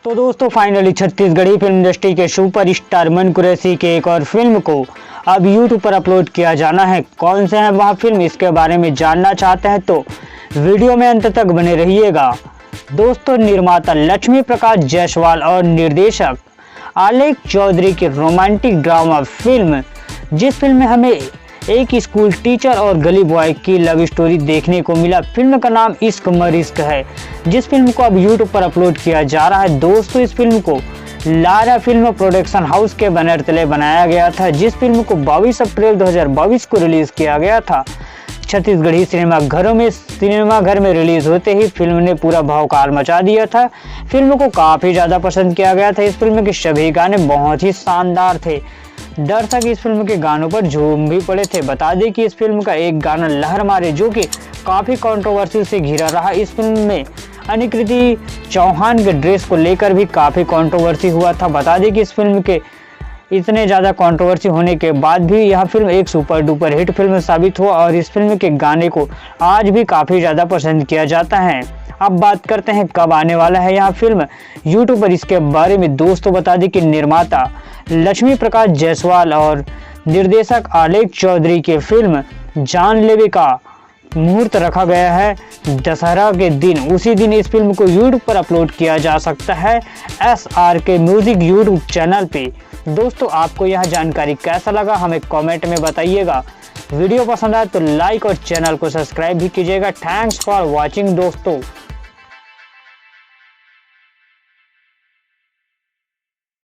तो दोस्तों finally Chhattisgarhi film industry के सुपरस्टार मन कुरैशी के एक और फिल्म को अब यूट्यूब पर अपलोड किया जाना है। कौन से है वह फिल्म, इसके बारे में जानना चाहते हैं तो वीडियो में अंत तक बने रहिएगा। दोस्तों निर्माता लक्ष्मी प्रकाश जायसवाल और निर्देशक आलेख चौधरी की रोमांटिक ड्रामा फिल्म, जिस फिल्म में हमें एक स्कूल टीचर और गली बॉय की लव स्टोरी देखने को मिला। फिल्म का नाम इश्क मरिश्क है, जिस फिल्म को अब यूट्यूब पर अपलोड किया जा रहा है। दोस्तों इस फिल्म को लारा फिल्म प्रोडक्शन हाउस के बैनर तले बनाया गया था, जिस फिल्म को 22 अप्रैल 2022 को रिलीज किया गया था। छत्तीसगढ़ी सिनेमाघर में रिलीज होते ही फिल्म ने पूरा भौकाल मचा दिया था। फिल्म को काफ़ी ज़्यादा पसंद किया गया था। इस फिल्म के सभी गाने बहुत ही शानदार थे। दर्शक इस फिल्म के गानों पर झूम भी पड़े थे। बता दें कि इस फिल्म का एक गाना लहर मारे, जो कि काफ़ी कंट्रोवर्सी से घिरा रहा। इस फिल्म में अनुकृति चौहान के ड्रेस को लेकर भी काफ़ी कंट्रोवर्सी हुआ था। बता दें कि इस फिल्म के इतने ज़्यादा कंट्रोवर्सी होने के बाद भी यह फिल्म एक सुपर डुपर हिट फिल्म साबित हुआ और इस फिल्म के गाने को आज भी काफ़ी ज़्यादा पसंद किया जाता है। अब बात करते हैं कब आने वाला है यह फिल्म यूट्यूब पर। इसके बारे में दोस्तों बता दें कि निर्माता लक्ष्मी प्रकाश जायसवाल और निर्देशक आलेख चौधरी की फिल्म जानलेवा का मुहूर्त रखा गया है दशहरा के दिन। उसी दिन इस फिल्म को यूट्यूब पर अपलोड किया जा सकता है SRK म्यूजिक यूट्यूब चैनल पे। दोस्तों आपको यह जानकारी कैसा लगा हमें कमेंट में बताइएगा। वीडियो पसंद आए तो लाइक और चैनल को सब्सक्राइब भी कीजिएगा। थैंक्स फॉर वॉचिंग दोस्तों।